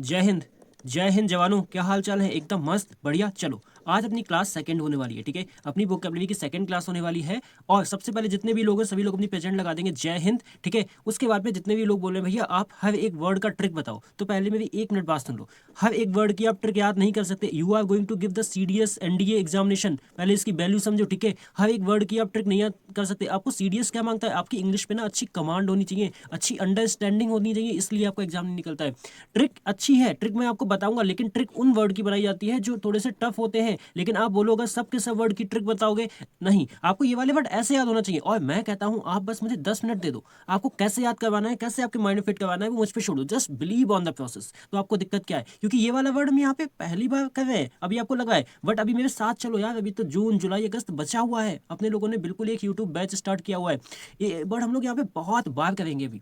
जय हिंद। जय हिंद जवानों, क्या हाल चाल है? एकदम मस्त बढ़िया। चलो, आज अपनी क्लास सेकंड होने वाली है, ठीक है। अपनी वोकैबुलरी की सेकंड क्लास होने वाली है। और सबसे पहले जितने भी लोग हैं सभी लोग अपनी प्रेजेंट लगा देंगे, जय हिंद, ठीक है। उसके बाद में जितने भी लोग बोल रहे हैं भैया आप हर एक वर्ड का ट्रिक बताओ, तो पहले मेरी 1 मिनट बात सुन लो। हर एक वर्ड की आप ट्रिक याद नहीं कर सकते। You are going to give the CDS NDA examination, पहले इसकी वैल्यू समझो, ठीक है। हर एक वर्ड की आप ट्रिक नहीं याद कर सकते। आपको सीडीएस क्या मांगता है? आपकी इंग्लिश पे ना अच्छी कमांड होनी चाहिए, अच्छी अंडरस्टैंडिंग होनी चाहिए, इसलिए आपका एग्जाम नहीं निकलता है। ट्रिक अच्छी है, ट्रिक मैं आपको बताऊंगा, लेकिन ट्रिक उन वर्ड की बनाई जाती है जो थोड़े से टफ होते हैं। लेकिन आप बोलोगे सब के सब वर्ड की ट्रिक बताओगे, नहीं, आपको ये वाले वर्ड ऐसे याद होना चाहिए। और मैं कहता हूं आप बस मुझे 10 मिनट दे दो, आपको कैसे याद करवाना है, कैसे आपके माइंड में फिट करवाना है, वो मुझ पर छोड़ो। Just believe on the process. तो आपको दिक्कत क्या है? क्योंकि ये वाला वर्ड हम यहाँ पे पहली बार कर रहे हैं, अभी आपको लगा है, बट अभी मेरे साथ चलो यार, अभी तो जून जुलाई अगस्त बचा हुआ है। अपने लोगों ने बिल्कुल एक यूट्यूब बैच स्टार्ट किया हुआ है। ये वर्ड हम लोग यहाँ पे बहुत बार करेंगे। अभी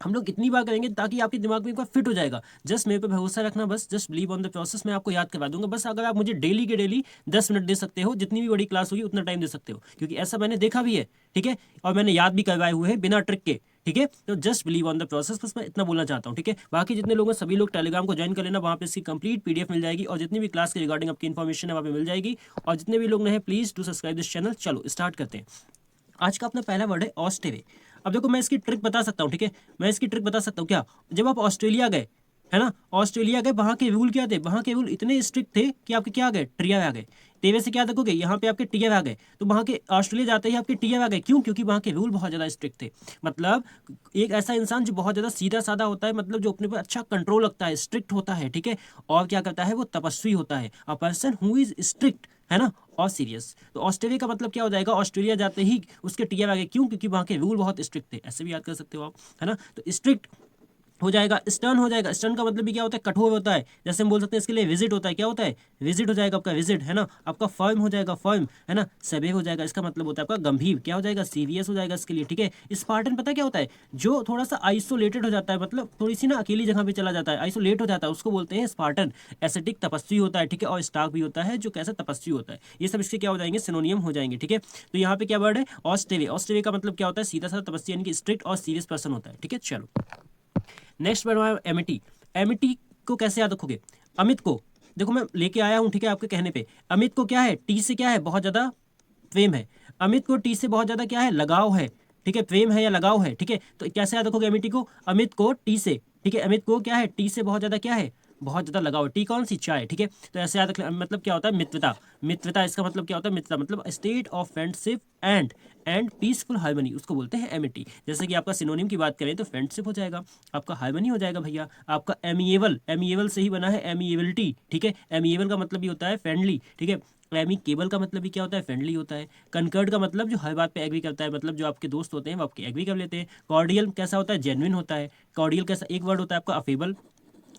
हम लोग इतनी बार करेंगे ताकि आपके दिमाग में एक बार फिट हो जाएगा। जस्ट मेरे पे भरोसा रखना, बस just believe on the process. मैं आपको याद करवा दूंगा। बस अगर आप मुझे डेली के डेली 10 मिनट दे सकते हो, जितनी भी बड़ी क्लास होगी उतना टाइम दे सकते हो, क्योंकि ऐसा मैंने देखा भी है, ठीक है। और मैंने याद भी करवाए हुए हैं बिना ट्रिक के, ठीक है। तो just believe on the process, बस मैं इतना बोलना चाहता हूँ, ठीक है। बाकी जितने लोग हैं सभी लोग टेलीग्राम को ज्वाइन कर लेना, वहाँ पे इसकी कंप्लीट पीडीएफ मिल जाएगी और जितनी भी क्लास के रिगार्डिंग आपकी इन्फॉर्मेशन है वहाँ पे मिल जाएगी। और जितने भी लोग नए हैं please to subscribe this channel. चलो स्टार्ट करते हैं। आज का अपना पहला वर्ड है ऑस्ट्रेवे। अब देखो मैं इसकी ट्रिक बता सकता हूँ, ठीक है। मैं इसकी ट्रिक बता सकता हूँ क्या? जब आप ऑस्ट्रेलिया गए, है ना, ऑस्ट्रेलिया गए, वहां के रूल क्या थे? वहां के रूल इतने स्ट्रिक्ट थे कि आपके क्या आ गए? टीआर आ गए। तेवे से क्या देखोगे, यहाँ पे आपके टीआर आ गए। तो वहां के ऑस्ट्रेलिया जाते ही आपके टीआर आ गए। क्यों? क्योंकि वहां के रूल बहुत ज्यादा स्ट्रिक्ट थे। मतलब एक ऐसा इंसान जो बहुत ज्यादा सीधा साधा होता है, मतलब जो अपने पर अच्छा कंट्रोल रखता है, स्ट्रिक्ट होता है, ठीक है। और क्या करता है? वो तपस्वी होता है। A person who is strict, है ना, और सीरियस। तो ऑस्ट्रेलिया का मतलब क्या हो जाएगा? ऑस्ट्रेलिया जाते ही उसके टीआर आ गए। क्यों? क्योंकि वहां के रूल बहुत स्ट्रिक्ट थे। ऐसे भी याद कर सकते हो आप, है ना। तो स्ट्रिक्ट हो जाएगा, स्टर्न हो जाएगा। स्टर्न का मतलब भी क्या होता है? कठोर होता है। जैसे हम बोल सकते हैं इसके लिए विजिट होता है। क्या होता है? विजिट हो जाएगा आपका, विजिट, है ना। आपका फर्म हो जाएगा, फर्म, है ना। सेवे हो जाएगा, इसका मतलब होता है आपका गंभीर। क्या हो जाएगा? सीरियस हो जाएगा इसके लिए, ठीक है। स्पार्टन पता क्या होता है? जो थोड़ा सा आइसोलेटेड हो जाता है, मतलब थोड़ी सी ना अकेली जगह पे चला जाता है, आइसोलेट हो जाता है, उसको बोलते हैं स्पार्टन। एसेटिक तपस्वी होता है, ठीक है। और स्टार्क भी होता है जो कैसा? तपस्वी होता है। ये सब इसके क्या हो जाएंगे? सिनोनियम हो जाएंगे, ठीक है। तो यहाँ पे क्या वर्ड है? ऑस्ट्रेवे। ऑस्ट्रेवे का मतलब क्या होता है? सीधा साधा तपस्वी, यानी कि स्ट्रिक्ट और सीरियस पर्सन होता है, ठीक है। चलो नेक्स्ट वर्ड हमारा एमिटी। एमिटी को कैसे याद रखोगे? अमित को देखो मैं लेके आया हूँ, ठीक है, आपके कहने पे। अमित को क्या है? टी से क्या है? बहुत ज्यादा प्रेम है। अमित को टी से बहुत ज्यादा क्या है? लगाव है, ठीक है। प्रेम है या लगाव है, ठीक है। तो कैसे याद रखोगे अमिटी को? अमित को टी से, ठीक है। अमित को क्या है? टी से बहुत ज्यादा क्या है? बहुत ज्यादा लगाव। टी कौन सी? चाय, ठीक है। तो ऐसे याद रख, मतलब क्या होता है? मित्रता। मित्रता, इसका मतलब क्या होता है? मित्रता मतलब state of friendship and peaceful harmony, उसको बोलते हैं एमिटी। जैसे कि आपका सिनोनिम की बात करें तो फ्रेंडशिप हो जाएगा, आपका हार्मनी हो जाएगा भैया, आपका एमिएबल, एमिएबल से ही बना है एमिएबिलिटी, ठीक है। एमिएबल का मतलब भी होता है फ्रेंडली, ठीक है। एमी केबल का मतलब भी क्या होता है? फ्रेंडली होता है। कनकर्ड का मतलब जो हर बात पे एग्री करता है, मतलब जो आपके दोस्त होते हैं वो आपके एग्री कर लेते हैं। कॉर्डियल कैसा होता है? जेन्युइन होता है। कॉर्डियल कैसा? एक वर्ड होता है आपका अफेबल।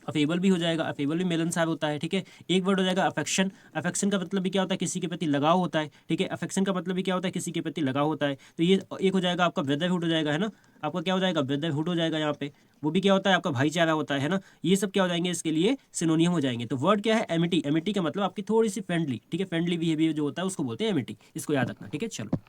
अफेबल भी हो जाएगा, अफेबल भी मिलनसार होता है, ठीक है। एक वर्ड हो जाएगा अफेक्शन। अफेक्शन का मतलब भी क्या होता है? किसी के प्रति लगाव होता है, ठीक है। अफेक्शन का मतलब भी क्या होता है? किसी के प्रति लगाव होता है। तो ये एक हो जाएगा आपका ब्रदरहुड हो जाएगा, है ना। आपका क्या हो जाएगा? ब्रदरहुड हो जाएगा यहाँ पे। वो भी क्या होता है? आपका भाईचारा होता है ना। ये सब क्या हो जाएंगे? इसके लिए सिनोनियम हो जाएंगे। तो वर्ड क्या है? एमिटी। एमिटी का मतलब आपकी थोड़ी सी फ्रेंडली, ठीक है। फ्रेंडली बिहेवियर जो होता है उसको बोलते हैं एमिटी। इसको याद रखना, ठीक है। चलो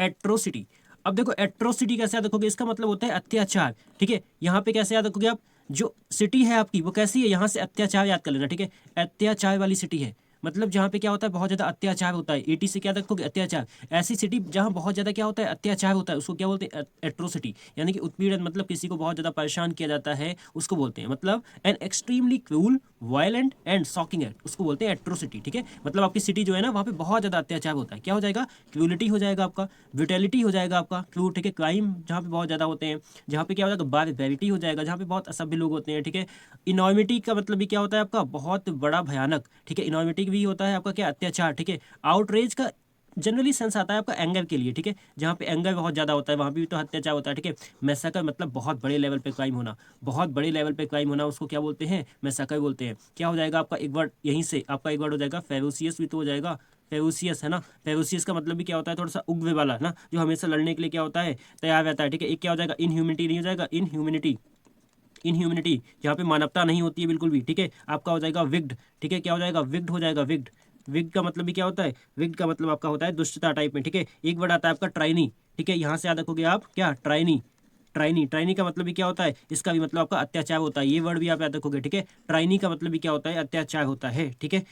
एट्रोसिटी। अब देखो एट्रोसिटी कैसे याद रखोगे? इसका मतलब होता है अत्याचार, ठीक है। यहाँ पे कैसे याद रखोगे आप? जो सिटी है आपकी वो कैसी है? यहाँ से अत्याचार याद कर लेना, ठीक है। अत्याचार वाली सिटी है, मतलब जहाँ पे क्या होता है? बहुत ज्यादा अत्याचार होता है। एटी से क्या रखोगे? अत्याचार। ऐसी सिटी जहाँ बहुत ज्यादा क्या होता है? अत्याचार होता है, उसको क्या बोलते हैं? एट्रोसिटी, यानी कि उत्पीड़न, मतलब किसी को बहुत ज्यादा परेशान किया जाता है उसको बोलते हैं, मतलब an extremely cruel violent and shocking act, उसको बोलते हैं एट्रोसिटी, ठीक है। मतलब आपकी सिटी जो है ना वहाँ पे बहुत ज्यादा अत्याचार होता है। क्या हो जाएगा? क्रूलिटी हो जाएगा आपका, ब्रुटेलिटी हो जाएगा आपका, क्रू, ठीक है। क्राइम जहाँ पे बहुत ज्यादा होते हैं, जहाँ पे क्या हो जाएगा? बारबेरिटी हो जाएगा, जहाँ पे बहुत असभ्य लोग होते हैं, ठीक है। इनॉर्मिटी का मतलब भी क्या होता है आपका? बहुत बड़ा भयानक, ठीक है। इनॉर्मिटी भी होता है आपका क्या? अत्याचार, ठीक है। आउटरेज का जनरली सेंस आता है आपका एंगर के लिए, ठीक है। जहाँ पे एंगर बहुत ज्यादा होता है वहाँ पे भी तो अत्याचार होता है, ठीक है। मैसाकर मतलब बहुत बड़े लेवल पे क्राइम होना, बहुत बड़े लेवल पे क्राइम होना, उसको क्या बोलते हैं? मैसाकर बोलते हैं। क्या हो जाएगा आपका? एक वर्ड यहीं से आपका एक वर्ड हो जाएगा फेरोसियस, भी तो हो जाएगा। फेरोसियस, है ना। फेरोसियस का मतलब भी क्या होता है? थोड़ा सा उग्र वाला, है ना, जो हमेशा लड़ने के लिए क्या होता है? तैयार रहता है, ठीक है। एक क्या हो जाएगा? इनह्यूमिनिटी नहीं हो जाएगा? इनह्यूमिनिटी, इनह्यूमिनिटी जहाँ पे मानवता नहीं होती है बिल्कुल भी, ठीक है। आपका हो जाएगा विग्ड, ठीक है। क्या हो जाएगा? विग्ड हो जाएगा, विग्ड। विग का मतलब भी क्या होता है? विग का मतलब आपका होता है दुष्टता टाइप में, ठीक है। एक वर्ड आता है आपका ट्राइनी, ठीक है। यहाँ से याद रखोगे आप क्या? ट्राइनी, ट्राइनी, ट्राइनी का मतलब भी क्या होता है, इसका भी मतलब आपका अत्याचार होता है, ये वर्ड भी आप याद रखोगे, ठीक है। ट्राइनी का मतलब भी क्या होता है, अत्याचार होता है, ठीक है।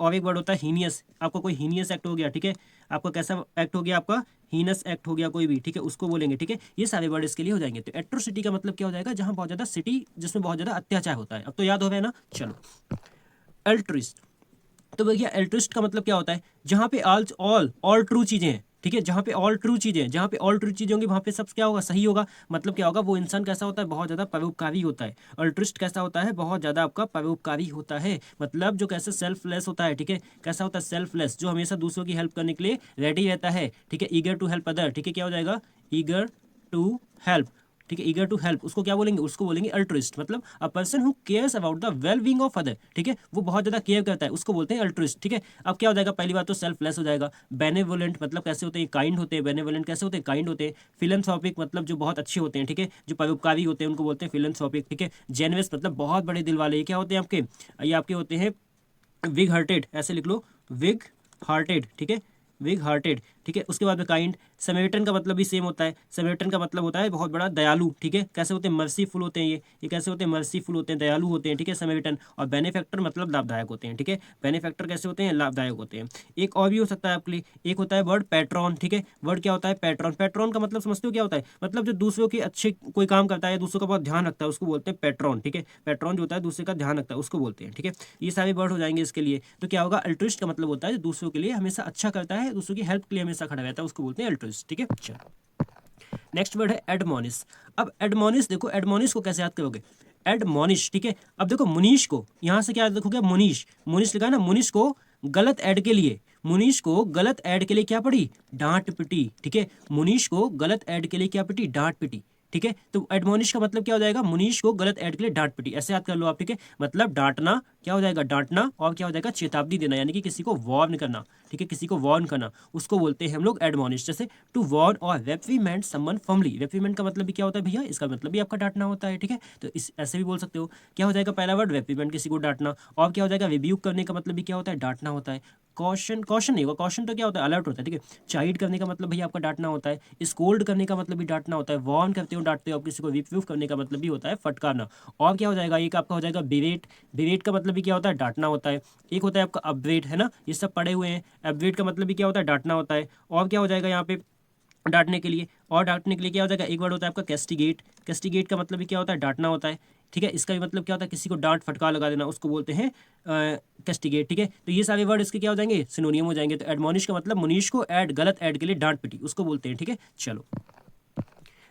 और एक वर्ड होता है हीनियस, आपका कोई हीनियस एक्ट हो गया, ठीक है, आपका कैसा एक्ट हो गया, आपका हीनस एक्ट हो गया कोई भी, ठीक है, उसको बोलेंगे, ठीक है। ये सारे वर्ड इसके लिए हो जाएंगे। तो एट्रोसिटी का मतलब क्या हो जाएगा, जहां बहुत ज्यादा सिटी, जिसमें बहुत ज्यादा अत्याचार होता है। अब तो याद हो गया ना, चलो। अल्ट्रिस्ट, तो भैया अल्ट्रिस्ट का मतलब क्या होता है, जहां पे ऑल ट्रू चीजें हैं, ठीक है, जहां पे ऑल ट्रू चीजें हैं, जहां पे ऑल ट्रू चीजें होंगी वहां पे सब क्या होगा, सही होगा। मतलब क्या होगा, वो इंसान कैसा होता है, बहुत ज्यादा परोपकारी होता है। अल्ट्रिस्ट कैसा होता है, बहुत ज्यादा आपका परोपकारी होता है, मतलब जो कैसे सेल्फलेस होता है, ठीक है, कैसा होता है, सेल्फलेस, जो हमेशा दूसरों की हेल्प करने के लिए रेडी रहता है, ठीक है। ईगर टू हेल्प अदर, ठीक है, क्या हो जाएगा, ईगर टू हेल्प, ठीक है, ईगर टू हेल्प, उसको क्या बोलेंगे, उसको बोलेंगे अल्ट्रिस्ट। मतलब a person who cares about the well being of other, ठीक है, वो बहुत ज्यादा केयर करता है, उसको बोलते हैं अल्ट्रिस्ट, ठीक है। अब क्या हो जाएगा, पहली बात तो सेल्फलेस हो जाएगा। बेनेवोलेंट मतलब कैसे होते हैं, काइंड होते हैं। बेनेवोलेंट कैसे होते हैं, काइंड होते हैं। फिलैंथ्रोपिक मतलब जो बहुत अच्छे होते हैं, ठीक है, जो परोपकारी होते हैं उनको बोलते हैं फिलैंथ्रोपिक, ठीक है। जेनरस मतलब बहुत बड़े दिल वाले, ये क्या होते हैं आपके, ये आपके होते हैं विग हार्टेड, ऐसे लिख लो, विग हार्टेड, ठीक है, विग हार्टेड, ठीक है। उसके बाद में काइंड, समेरिटन का मतलब भी सेम होता है। समेरिटन का मतलब होता है बहुत बड़ा दयालु, ठीक है, कैसे होते हैं, मर्सीफुल होते हैं, ये कैसे होते हैं, मर्सीफुल होते हैं, दयालु होते हैं, ठीक है, समेरिटन। और बेनिफैक्टर मतलब लाभदायक होते हैं, ठीक है, बेनिफैक्टर कैसे होते हैं, लाभदायक होते हैं। एक और भी हो सकता है आपके लिए, एक होता है वर्ड पैट्रॉन, ठीक है, वर्ड क्या होता है, पैट्रॉन। पैट्रॉन का मतलब समझते हो क्या होता है, मतलब जो दूसरों के अच्छे कोई काम करता है, दूसरों का बहुत ध्यान रखता है, उसको बोलते हैं पैट्रॉन, ठीक है। पैट्रॉन जो होता है दूसरे का ध्यान रखता है, उसको बोलते हैं, ठीक है। ये सारे वर्ड हो जाएंगे इसके लिए। तो क्या होगा, अल्ट्रिस्ट का मतलब होता है जो दूसरों के लिए हमेशा अच्छा करता है, दूसरों की हेल्प के लिए हमेशा खड़ा रहता है, उसको बोलते हैं अल्ट्रिस्ट, ठीक है। चलो, नेक्स्ट वर्ड है एडमोनिश। अब एडमोनिश देखो, एडमोनिश को कैसे याद करोगे, एडमोनिश, ठीक है। अब देखो मुनीश को यहाँ से क्या लिखोगे, मुनीश, मुनीश लिखा है ना, मुनीश को गलत ऐड के लिए, मुनीश को गलत ऐड के लिए क्या पड़ी, डांट पिटी, ठीक है। मुनीश को गलत ऐड के लिए क्या पिटी, डांट पिटी, ठीक है। तो एडमोनिश का मतलब क्या हो जाएगा, मुनीश को गलत ऐड के लिए डांट पिटी, ऐसे याद कर लो आप, ठीक है। मतलब डांटना क्या हो जाएगा, डांटना, और क्या हो जाएगा, चेतावनी देना, यानी कि किसी को वार्न करना, ठीक है, किसी को वार्न करना, उसको बोलते हैं हम लोग एडमोनिश। जैसे टू वार्न और रेप्रीमेंड समवन फर्मली, रेप्रीमेंड का मतलब भी क्या होता है भैया, इसका मतलब भी आपका डांटना होता है, ठीक है। तो इस ऐसे भी बोल सकते हो। क्या हो जाएगा, पहला वर्ड रेप्रीमेंड, किसी को डांटना, और क्या हो जाएगा, रिब्यूक करने का मतलब भी क्या होता है, डांटना होता है। कॉशन, कॉशन नहीं होगा, कॉशन तो क्या होता है, अलर्ट होता है, ठीक है। चाइड करने का मतलब भैया आपका डांटना होता है। स्कोल्ड करने का मतलब भी डांटना होता है। वार्न करते हो, डांटते हो आप किसी को। रिप्रूफ करने का मतलब भी होता है फटकारना। और क्या हो जाएगा, एक आपका हो जाएगा बिरेट, बिरेट का मतलब भी क्या होता है, डांटना होता है। एक होता है आपका अपग्रेड, है ना, ये सब पढ़े हुए हैं। अपग्रेड का मतलब भी क्या होता है, डांटना होता है। और क्या हो जाएगा यहाँ पे डांटने के लिए, और डांटने के लिए क्या हो जाएगा, एक वर्ड होता है आपका कैस्टिगेट। कैस्टिगेट का मतलब भी क्या होता है, डांटना होता है, ठीक है। इसका भी मतलब क्या होता है, किसी को डांट फटकार लगा देना, उसको बोलते हैं कैस्टिगेट, ठीक है। तो ये सारे वर्ड इसके क्या हो जाएंगे, सिनोनियम हो जाएंगे। तो एडमोनिश का मतलब मुनीश को ऐड, गलत ऐड के लिए डांट पिटी, उसको बोलते हैं, ठीक है। चलो,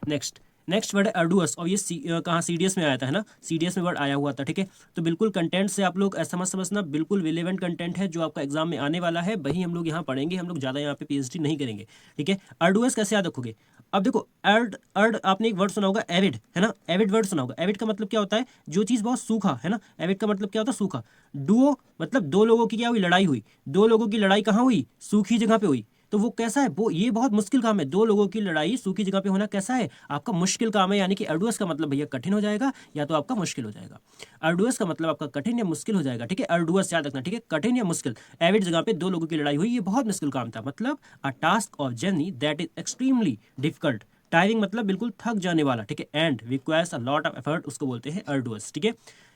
नेक्स्ट, नेक्स्ट वर्ड है अर्डुअस, और ये कहाँ, सीडीएस में आया था, है ना, सीडीएस में वर्ड आया हुआ था, ठीक है। तो बिल्कुल कंटेंट से आप लोग ऐसा मत समझना, बिल्कुल रिलेवेंट कंटेंट है जो आपका एग्जाम में आने वाला है, वही हम लोग यहाँ पढ़ेंगे, हम लोग ज़्यादा यहाँ पे पीएचडी नहीं करेंगे, ठीक है। अर्डुअस कैसे याद रखोगे, अब देखो, अर्ड अर्ड आपने एक वर्ड सुना होगा, एविड, है ना, एविड वर्ड सुना होगा। एविड का मतलब क्या होता है, जो चीज़ बहुत सूखा, है ना, एविड का मतलब क्या होता है, सूखा। डुओ मतलब दो लोगों की क्या हुई, लड़ाई हुई, दो लोगों की लड़ाई कहाँ हुई, सूखी जगह पे हुई। तो वो कैसा है, वो ये बहुत मुश्किल काम है, दो लोगों की लड़ाई सूखी जगह पे होना कैसा है, आपका मुश्किल काम है। यानी कि अर्डुअस का मतलब भैया कठिन हो जाएगा, या तो आपका मुश्किल हो जाएगा। अर्डुअस का मतलब आपका कठिन या मुश्किल हो जाएगा, ठीक है। अर्डुअस याद रखना, ठीक है, कठिन या मुश्किल। एविड जगह पे दो लोगों की लड़ाई हुई, ये बहुत मुश्किल काम था, मतलब अ task of journey that is extremely difficult. Tiring मतलब बिल्कुल थक जाने वाला, ठीक है। And requires a lot of effort, उसको बोलते हैं अर्डुअस, ठीक है।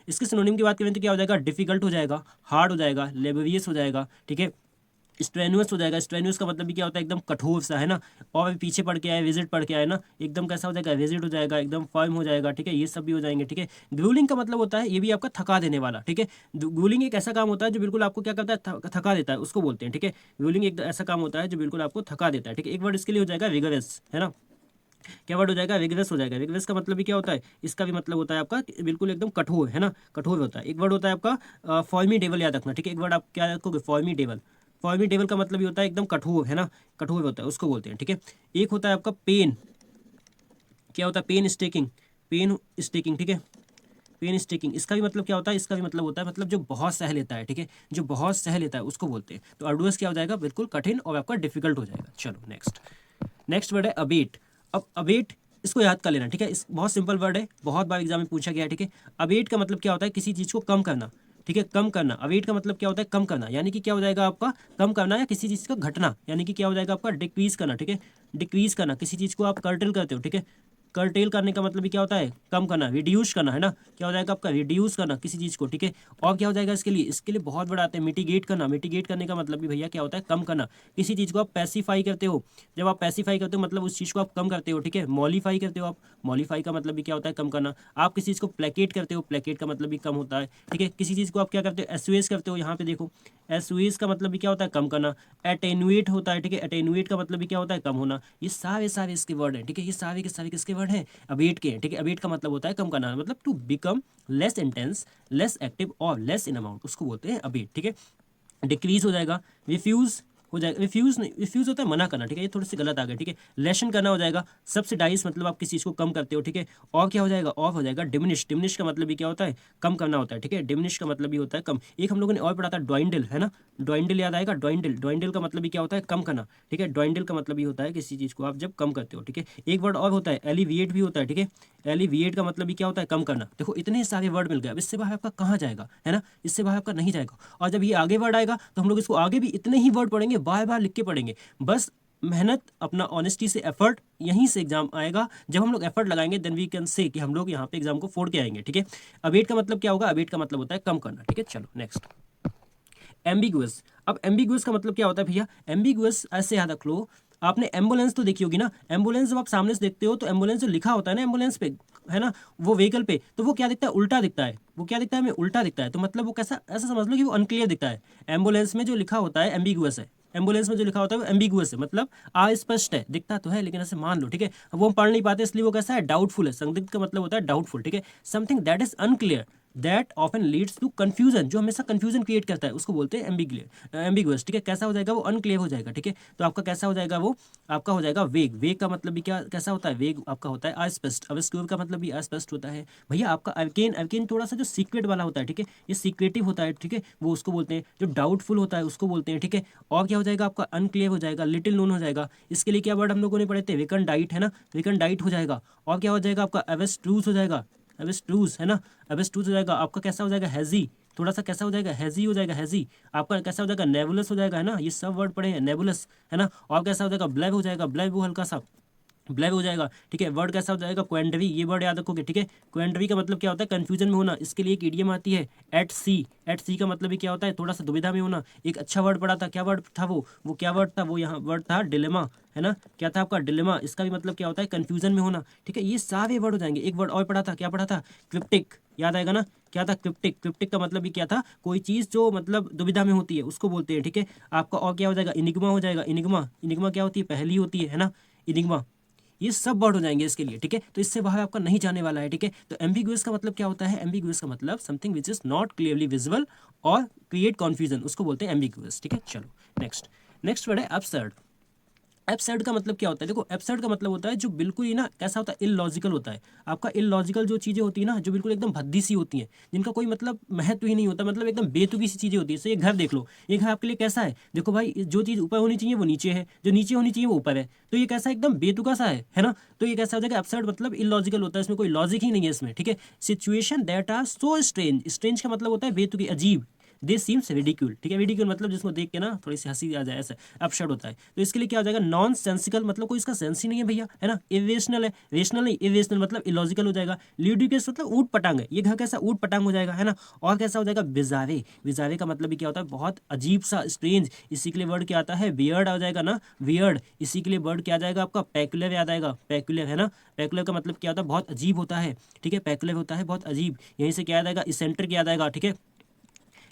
इसके सिनोनिम की बात करें तो क्या हो जाएगा, डिफिकल्ट हो जाएगा, हार्ड हो जाएगा, लेबोरियस हो जाएगा, ठीक है। स्ट्रेनुअस हो जाएगा। स्ट्रेनुअस का मतलब भी क्या होता है, एकदम कठोर सा, है ना। और भी पीछे पड़ के आए, विजिट पड़ के आए ना, एकदम कैसा हो जाएगा, विजिट हो जाएगा, एकदम फर्म हो जाएगा, ठीक है। ये सब भी हो जाएंगे, ठीक है। ग्रूलिंग का मतलब होता है, ये भी आपका थका देने वाला, ठीक है। ग्रूलिंग एक ऐसा काम होता है जो बिल्कुल आपको क्या करता है, थका देता है, उसको बोलते हैं, ठीक है। ग्रूलिंग एक ऐसा काम होता है जो बिल्कुल आपको थका देता है, ठीक है। एक वर्ड इसके लिए हो जाएगा विगरस, है ना। क्या वर्ड हो जाएगा, विगरस हो जाएगा। विगरस का मतलब भी क्या होता है, इसका भी मतलब होता है आपका बिल्कुल एकदम कठोर, है ना, कठोर होता है। एक वर्ड होता है आपका फॉर्मिडेबल, याद रखना, ठीक है। एक वर्ड आप क्या रखोगे, फॉर्मिडेबल। फॉर्मिडेबल का मतलब भी होता है एकदम कठोर, है ना, कठोर होता है, उसको बोलते हैं, ठीक है। एक होता है आपका पेन, क्या होता है, पेन स्टेकिंग, पेन स्टेकिंग, ठीक है, पेन स्टेकिंग। इसका भी मतलब क्या होता है, इसका भी मतलब होता है मतलब जो बहुत सह लेता है, ठीक है, जो बहुत सह लेता है उसको बोलते हैं। तो अर्डुअस क्या हो जाएगा, बिल्कुल कठिन और आपका डिफिकल्ट हो जाएगा। चलो, नेक्स्ट, नेक्स्ट वर्ड है अबेट। अब अबेट, इसको याद कर लेना, ठीक है। इस बहुत सिंपल वर्ड है, बहुत बार एग्जाम में पूछा गया है, ठीक है। अबेट का मतलब क्या होता है, किसी चीज़ को कम करना, ठीक है, कम करना। अवेट का मतलब क्या होता है, कम करना, यानी कि क्या हो जाएगा आपका, कम करना या किसी चीज़ का घटना, यानी कि क्या हो जाएगा आपका डिक्रीज करना, ठीक है। डिक्रीज करना, किसी चीज़ को आप कर्टल करते हो, ठीक है, कर्टेल करने का मतलब भी क्या होता है, कम करना, रिड्यूस करना, है ना, क्या हो जाएगा आपका, रिड्यूस करना किसी चीज़ को, ठीक है। और क्या हो जाएगा इसके लिए बहुत बड़ा आता है मिटिगेट करना। मिटिगेट करने का मतलब भी भैया क्या होता है, कम करना। किसी चीज़ को आप पैसिफाई करते हो, जब आप पैसिफाई करते हो मतलब उस चीज़ को आप कम करते हो, ठीक है। मॉलिफाई करते हो आप, मॉलिफाई का मतलब भी क्या होता है, कम करना। आप किसी चीज़ को प्लेकेट करते हो, प्लेकेट का मतलब भी कम होता है, ठीक है। किसी चीज़ को आप क्या करते हो, एसुएज करते हो, यहाँ पे देखो एसुएज का मतलब भी क्या होता है, कम करना। एटेनुएट होता है, ठीक है, एटेनुएट का मतलब भी क्या होता है, कम होना। ये सारे सारे इसके वर्ड हैं, ठीक है, ये सारे के सारे किसके वर्ड हैं, अबेट के हैं, ठीक है। अबेट का मतलब होता है कम करना, मतलब to become less intense, less active और लेस इन अमाउंट, उसको बोलते हैं अबेट, ठीक है। डिक्रीज हो जाएगा, रिफ्यूज हो जाएगा, रिफ्यूज नहीं, रिफ्यूज होता है मना करना, ठीक है, ये थोड़ी सी गलत आ गया, ठीक है। लेशन करना हो जाएगा, सब्सिडाइज मतलब आप किसी चीज़ को कम करते हो, ठीक है। और क्या हो जाएगा, ऑफ हो जाएगा, डिमिनिश, डिमिनिश का मतलब भी क्या होता है, कम करना होता है, ठीक है। डिमिनिश का मतलब भी होता है कम। एक हम लोगों ने और पढ़ा था ड्वाइंडल, है ना, ड्वाइंडल याद आएगा, ड्वाइंडल, ड्वाइंडल का मतलब भी क्या होता है, कम करना, ठीक है। ड्वाइंडल का मतलब भी होता है किसी चीज़ को आप जब कम करते हो, ठीक है। एक वर्ड और होता है एलिविएट भी होता है, ठीक है। एलिविएट का मतलब भी क्या होता है, कम करना। देखो इतने सारे वर्ड मिल गए, अब इससे बाहर आपका कहाँ जाएगा, है ना, इससे बाहर आपका नहीं जाएगा। और जब ये आगे वर्ड आएगा तो हम लोग इसको आगे भी इतने ही वर्ड पढ़ेंगे, बार बार लिख के पढ़ेंगे। बस मेहनत, अपना ऑनेस्टी से एफर्ट, यहीं से एग्जाम आएगा। जब हम लोग एफर्ट लगाएंगे देन वी कैन से कि हम लोग यहाँ पे एग्जाम को फोड़ के आएंगे, ठीक है। अवेट का मतलब क्या होगा, अवेट का मतलब होता है कम करना, ठीक है। चलो नेक्स्ट, एम्बिगुअस। अब एम्बिगुअस का मतलब क्या होता है भैया, एम्बिगुअस ऐसे याद रख लो, आपने एम्बुलेंस तो देखी होगी ना, एम्बुलेंस जब आप सामने से देखते हो तो एम्बुलेंस जो लिखा होता है ना एम्बुलेंस पे, है ना, वो व्हीकल पे, तो वो क्या दिखता है, उल्टा दिखता है। वो क्या दिखता है हमें, उल्टा दिखता है। तो मतलब वो कैसा, ऐसा समझ लो कि वो अनक्लियर दिखता है। एम्बुलेंस में जो लिखा होता है एम्बिगुअस है, एम्बुलेंस में जो लिखा होता है वो एम्बिगुअस है, मतलब अस्पष्ट है, दिखता तो है लेकिन ऐसे मान लो, ठीक है। वो हम पढ़ नहीं पाते इसलिए वो कैसा है, डाउटफुल है। संदिग्ध का मतलब होता है डाउटफुल, ठीक है। Something that is unclear, that often leads to confusion, जो हमेशा कंफ्यूजन क्रिएट करता है उसको बोलते हैं एम्बिगुअस, ठीक है। कैसा हो जाएगा वो, अनक्लियर हो जाएगा, ठीक है। तो आपका कैसा हो जाएगा वो, आपका हो जाएगा वेग। वेग का मतलब भी क्या, कैसा होता है, वेग आपका होता है अस्पष्ट। अविस्क्योर का मतलब भी अस्पष्ट होता है भैया। आपका अल्केन, अल्केन थोड़ा सा जो सीक्रेट वाला होता है, ठीक है, ये सीक्रेटिव होता है, ठीक है, वो उसको बोलते हैं। जो डाउटफुल होता है उसको बोलते हैं, ठीक है। और क्या हो जाएगा आपका, अनक्लियर हो जाएगा, लिटिल नोन हो जाएगा। इसके लिए क्या वर्ड हम लोगों ने पढ़े थे, वेकन डाइट, है ना, वेकन डाइट हो जाएगा। और क्या हो जाएगा आपका, एवेस्ट्रूस हो जाएगा, एवेस्ट्रूस, है ना, एवेस्ट्रूस हो जाएगा। आपका कैसा हो जाएगा, हैजी, थोड़ा सा कैसा हो जाएगा, हैजी हो जाएगा, हैजी। आपका कैसा हो जाएगा, नेबुलस हो जाएगा, है ना, ये सब वर्ड पढ़े हैं, नेबुलस, है ना। और कैसा हो जाएगा, ब्लैब हो जाएगा, ब्लैब वो हल्का सा ब्लैक हो जाएगा, ठीक है। वर्ड कैसा हो जाएगा, क्वेंडवी, ये वर्ड याद रखोगे, ठीक है। क्वेंडवी का मतलब क्या होता है, कंफ्यूजन में होना। इसके लिए एक इडियम आती है एट सी। एट सी का मतलब भी क्या होता है, थोड़ा सा दुविधा में होना। एक अच्छा वर्ड पढ़ा था, क्या वर्ड था वो क्या वर्ड था, वो यहाँ वर्ड था डिलेमा, है ना, क्या था आपका, डिलेमा। इसका भी मतलब क्या होता है, कंफ्यूजन में होना, ठीक है। ये सारे वर्ड हो जाएंगे। एक वर्ड और पढ़ा था, क्या पढ़ा था, क्रिप्टिक, याद आएगा ना, क्या था, क्रिप्टिक। क्रिप्टिक का मतलब भी क्या था, कोई चीज़ जो मतलब दुविधा में होती है उसको बोलते हैं, ठीक है। आपका और क्या हो जाएगा, इनिग्मा हो जाएगा। इनिग्मा, इनिग्मा क्या होती है, पहली होती है ना, इनिग्मा। ये सब वर्ड हो जाएंगे इसके लिए, ठीक है। तो इससे बाहर आपका नहीं जाने वाला है, ठीक है। तो एम्बिगुअस का मतलब क्या होता है, एम्बिगुअस का मतलब something which is not clearly visible और क्रिएट कॉन्फ्यूजन, उसको बोलते हैं एम्बिगुअस, ठीक है। चलो नेक्स्ट, नेक्स्ट वर्ड है एब्सर्ड। एब्सर्ड का मतलब क्या होता है, देखो एब्सर्ड का मतलब होता है जो बिल्कुल ही ना कैसा होता है, इलॉजिकल होता है। आपका इलॉजिकल जो चीज़ें होती है ना, जो बिल्कुल एकदम भद्दी सी होती हैं, जिनका कोई मतलब महत्व ही नहीं होता, मतलब एकदम बेतुकी सी चीज़ें होती है। जैसे ये घर देख लो, ये घर आपके लिए कैसा है, देखो भाई जो चीज़ ऊपर होनी चाहिए वो नीचे है, जो नीचे होनी चाहिए वो ऊपर है, तो ये कैसा एकदम बेतुका सा है ना। तो ये कैसा हो जाएगा, एब्सर्ड मतलब इलॉजिकल होता है, इसमें कोई लॉजिक ही नहीं है इसमें, ठीक है। Situation that are so strange, strange का मतलब होता है बेतुकी, अजीब। दिस सीम्स रिडिक्यूल, ठीक है। रिडिक्यूल मतलब जिसको देख के ना थोड़ी सी हंसी आ जाए, ऐसा अपशर्ट होता है। तो इसके लिए क्या हो जाएगा, नॉन सेंसिकल, मतलब कोई इसका सेंस ही नहीं है भैया, है ना। इरेशनल है, रेशनल नहीं, इरेशनल मतलब इलॉजिकल हो जाएगा। ल्यूडिकस मतलब ऊट पटांग है, ये घर कैसा ऊट पटांग हो जाएगा, है ना। और कैसा हो जाएगा, बिजारे। बिजारे का मतलब भी क्या होता है, बहुत अजीब सा, स्ट्रेंज। इसी के लिए वर्ड क्या आता है, वियर्ड आ जाएगा ना, वियर्ड। इसी के लिए वर्ड क्या आ जाएगा आपका, पैकुलर याद आएगा, पैकुलर, है ना। पैकुलर का मतलब क्या होता है, बहुत अजीब होता है, ठीक है। पैकुलर होता है बहुत अजीब। यहीं से क्या याद आएगा, इसेंट्रिक याद आएगा, ठीक है।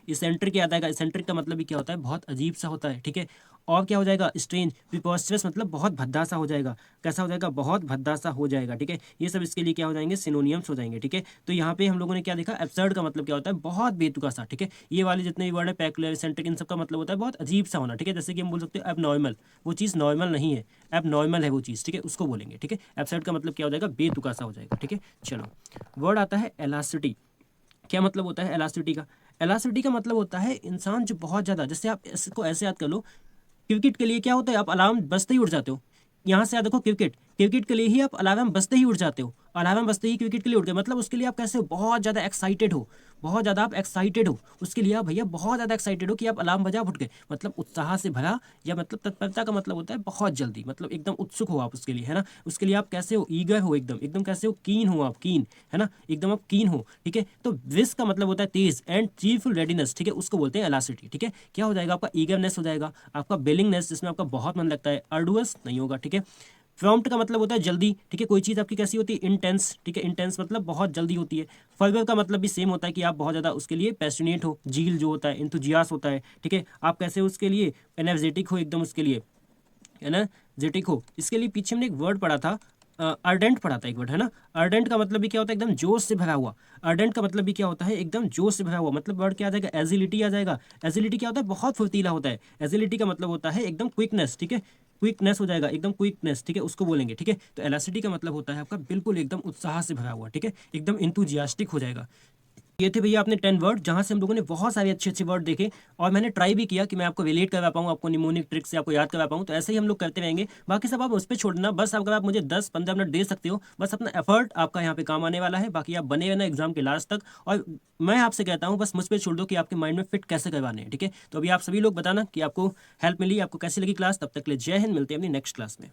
इसेंट्रिक याद आएगा, इसेंट्रिक का मतलब भी क्या होता है, बहुत अजीब सा होता है, ठीक है। और क्या हो जाएगा, स्ट्रेंज। प्रिपोस्टरस मतलब बहुत भद्दा सा हो जाएगा, कैसा हो जाएगा, बहुत भद्दा सा हो जाएगा, ठीक है। ये सब इसके लिए क्या हो जाएंगे, सिनोनियम्स हो जाएंगे, ठीक है। तो यहाँ पे हम लोगों ने क्या देखा, एब्सर्ड का मतलब क्या होता है, बहुत बेतुका सा, ठीक है। ये वाले जितने भी वर्ड है, पैकुलर, इसेंट्रिक, इन सब का मतलब होता है बहुत अजीब सा होना, ठीक है। जैसे कि हम बोल सकते हैं अब नॉर्मल, वो चीज़ नॉर्मल नहीं है, अब नॉर्मल है वो चीज़, ठीक है, उसको बोलेंगे, ठीक है। एब्सर्ड का मतलब क्या हो जाएगा, बेतुका सा हो जाएगा, ठीक है। चलो वर्ड आता है एलासिटी। क्या मतलब होता है एलासिटी का, एलासिटी का मतलब होता है इंसान जो बहुत ज़्यादा, जैसे आप इसको ऐसे याद कर लो, क्रिकेट के लिए क्या होता है, आप अलार्म बजते ही उठ जाते हो। यहाँ से याद रखो, क्रिकेट, क्रिकेट के लिए ही आप अलार्म बजते ही उठ जाते हो। अलार्म बजते ही विकेट के लिए उठ गए, मतलब उसके लिए आप कैसे हो, बहुत ज़्यादा एक्साइटेड हो, बहुत ज़्यादा आप एक्साइटेड हो उसके लिए, आप भैया बहुत ज़्यादा एक्साइटेड हो कि आप अलार्म बजा आप उठ गए, मतलब उत्साह से भरा, या मतलब तत्परता का मतलब होता है बहुत जल्दी, मतलब एकदम उत्सुक हो आप उसके लिए, है ना। उसके लिए आप कैसे हो, ईगर हो, एकदम एकदम कैसे हो, कीन हो आप, कीन, है ना, एकदम आप कीन हो, ठीक है। तो विस का मतलब होता है तेज एंड चीरफुल रेडीनेस, ठीक है, उसको बोलते हैं एलासिटी, ठीक है। क्या हो जाएगा आपका, ईगरनेस हो जाएगा, आपका बिलिंगनेस जिसमें आपका बहुत मन लगता है, अर्डुअस नहीं होगा, ठीक है। प्रॉम्प्ट का मतलब होता है जल्दी, ठीक है, कोई चीज़ आपकी कैसी होती है, इंटेंस, ठीक है, इंटेंस मतलब बहुत जल्दी होती है। फर्वर का मतलब भी सेम होता है कि आप बहुत ज़्यादा उसके लिए पैशनेट हो, जील जो होता है, इंथुजियास होता है, ठीक है, आप कैसे हो उसके लिए, एनर्जेटिक हो एकदम उसके लिए, एनर्जेटिक हो। इसके लिए पीछे हमने एक वर्ड पढ़ा था, अर्डेंट पढ़ा था एक वर्ड, है ना। अर्डेंट का मतलब भी क्या होता है, एकदम जोश से भरा हुआ। अर्डेंट का मतलब भी क्या होता है, एकदम जोश से भरा हुआ, मतलब वर्ड क्या आ जाएगा, एजिलिटी आ जाएगा। एजिलिटी क्या होता है, बहुत फुर्तीला होता है। एजिलिटी का मतलब होता है एकदम क्विकनेस, ठीक है, क्विकनेस हो जाएगा, एकदम क्विकनेस, ठीक है, उसको बोलेंगे, ठीक है। तो एलासिटी का मतलब होता है आपका बिल्कुल एकदम उत्साह से भरा हुआ, ठीक है, एकदम इंथुजियास्टिक हो जाएगा। ये थे भैया अपने 10 वर्ड, जहाँ से हम लोगों ने बहुत सारे अच्छे अच्छे वर्ड देखे, और मैंने ट्राई भी किया कि मैं आपको रिलेट करवा पाऊँ, आपको निमोनिक ट्रिक से आपको याद करवा पाऊँ। तो ऐसे ही हम लोग करते रहेंगे, बाकी सब आप उस पर छोड़ना, बस अगर आप मुझे 10-15 मिनट दे सकते हो, बस अपना एफर्ट आपका यहाँ पे काम आने वाला है, बाकी आप बने रहना एग्जाम के लास्ट तक। और मैं आपसे कहता हूँ बस मुझ पर छोड़ दो कि आपके माइंड में फिट कैसे करवाने हैं, ठीक है। तो अभी आप सभी लोग बताना कि आपको हेल्प मिली, आपको कैसी लगी क्लास। तब तक के लिए जय हिंद, मिलते हैं अपनी नेक्स्ट क्लास में।